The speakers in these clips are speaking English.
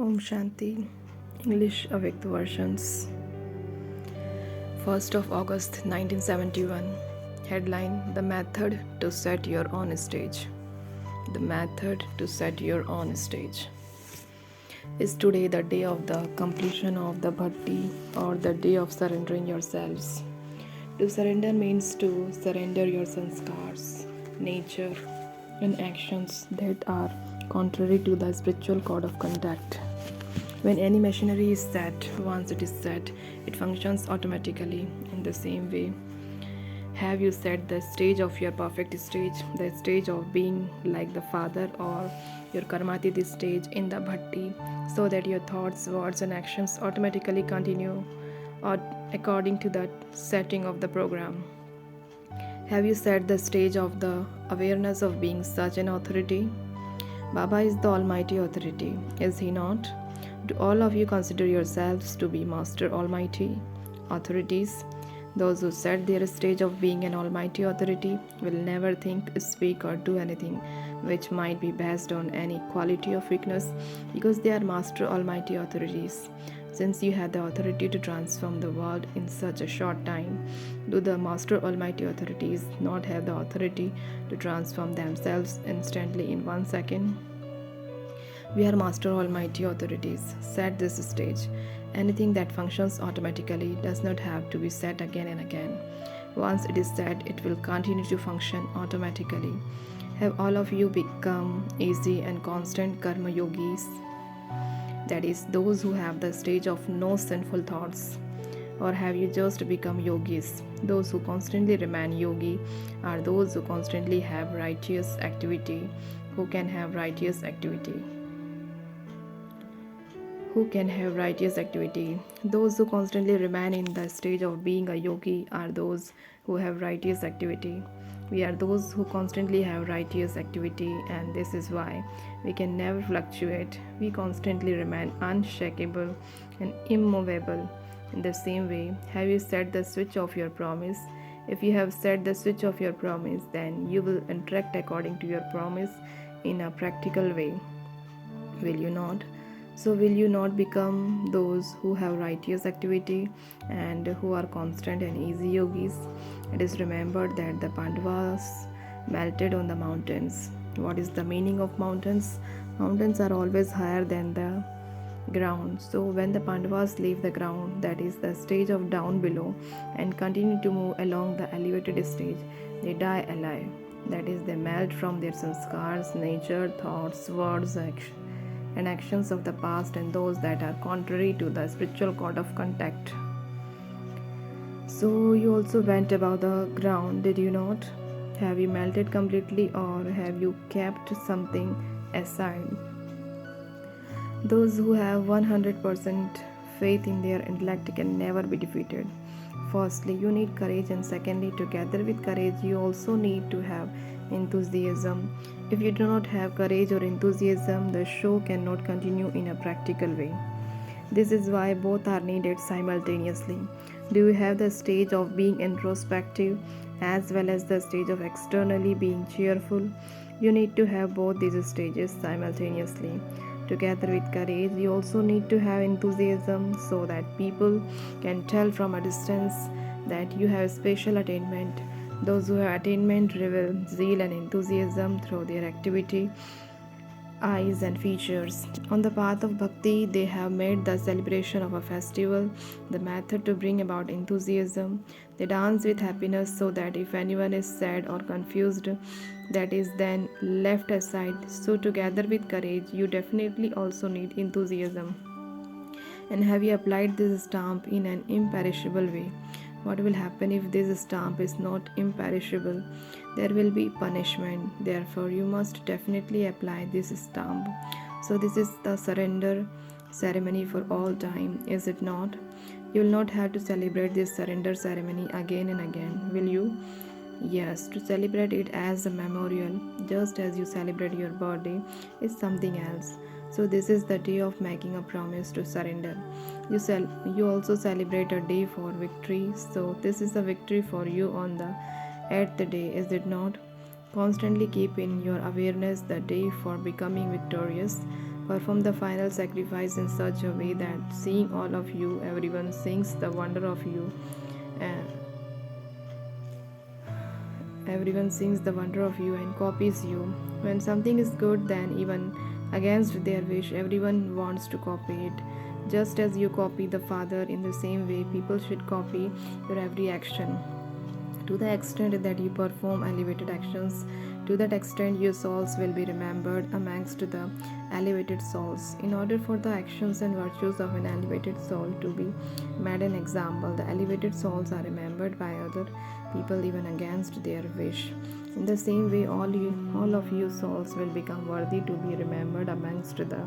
Om Shanti, English avyakt versions. 1st of August 1971. Headline: The method to set your own stage. The method to set your own stage. Is today the day of the completion of the bhakti or the day of surrendering yourselves? To surrender means to surrender your sanskars, nature, and actions that are contrary to the spiritual code of conduct. When any machinery is set, once it is set, it functions automatically. In the same way, have you set the stage of your perfect stage, the stage of being like the Father, or your karmatiti stage in the bhakti, so that your thoughts, words, and actions automatically continue or according to the setting of the program? Have you set the stage of the awareness of being such an authority? Baba is the Almighty Authority, is he not? Do all of you consider yourselves to be Master Almighty authorities? Those who set their stage of being an Almighty Authority will never think, speak, or do anything which might be based on any quality of weakness, because they are Master Almighty Authorities. Since you have the authority to transform the world in such a short time, do the Master Almighty Authorities not have the authority to transform themselves instantly in 1 second? We are Master Almighty Authorities. Set this stage. Anything that functions automatically does not have to be set again and again. Once it is set, it will continue to function automatically. Have all of you become easy and constant karma yogis? That is, those who have the stage of no sinful thoughts. Or have you just become yogis? Those who constantly remain yogi are those who constantly have righteous activity. Who can have righteous activity? Who can have righteous activity? Those who constantly remain in the stage of being a yogi are those who have righteous activity. We are those who constantly have righteous activity, and this is why we can never fluctuate. We constantly remain unshakable and immovable. In the same way, have you set the switch of your promise? If you have set the switch of your promise, then you will interact according to your promise in a practical way. Will you not? So, will you not become those who have righteous activity and who are constant and easy yogis? It is remembered that the Pandavas melted on the mountains. What is the meaning of mountains? Mountains are always higher than the ground. So, when the Pandavas leave the ground, that is the stage of down below, and continue to move along the elevated stage, they die alive. That is, they melt from their sanskars, nature, thoughts, words, and actions of the past, and those that are contrary to the spiritual code of contact. So you also went above the ground, did you not? Have you melted completely, or have you kept something aside? Those who have 100% faith in their intellect can never be defeated. Firstly, you need courage, and secondly, together with courage, you also need to have enthusiasm. If you do not have courage or enthusiasm, the show cannot continue in a practical way. This is why both are needed simultaneously. Do you have the stage of being introspective as well as the stage of externally being cheerful? You need to have both these stages simultaneously. Together with courage, you also need to have enthusiasm so that people can tell from a distance that you have special attainment. Those who have attainment reveal zeal and enthusiasm through their activity, eyes, and features. On the path of bhakti, they have made the celebration of a festival the method to bring about enthusiasm. They dance with happiness so that if anyone is sad or confused, that is then left aside. So, together with courage, you definitely also need enthusiasm. And have you applied this stamp in an imperishable way? What will happen if this stamp is not imperishable? There will be punishment. Therefore, you must definitely apply this stamp. So, this is the surrender ceremony for all time, is it not? You will not have to celebrate this surrender ceremony again and again, will you? Yes, to celebrate it as a memorial, just as you celebrate your birthday, is something else. So this is the day of making a promise to surrender. You also celebrate a day for victory. So this is a victory for you on the 8th day, is it not? Constantly keep in your awareness the day for becoming victorious. Perform the final sacrifice in such a way that seeing all of you, everyone sings the wonder of you. And everyone sings the wonder of you and copies you. When something is good, then even against their wish, everyone wants to copy it. Just as you copy the Father, in the same way, people should copy your every action. To the extent that you perform elevated actions, to that extent your souls will be remembered amongst the elevated souls. In order for the actions and virtues of an elevated soul to be made an example, the elevated souls are remembered by other people even against their wish. In the same way, all of you souls will become worthy to be remembered amongst the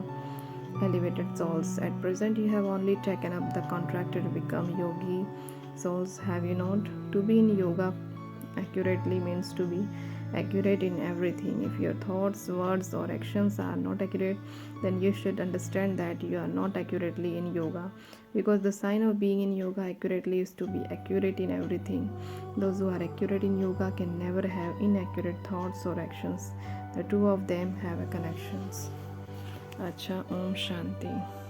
elevated souls. At present, you have only taken up the contract to become yogi souls, have you not? To be in yoga accurately means to be accurate in everything. If your thoughts, words, or actions are not accurate, then you should understand that you are not accurately in yoga. Because the sign of being in yoga accurately is to be accurate in everything. Those who are accurate in yoga can never have inaccurate thoughts or actions. The two of them have a connections. अच्छा, ओम शांति.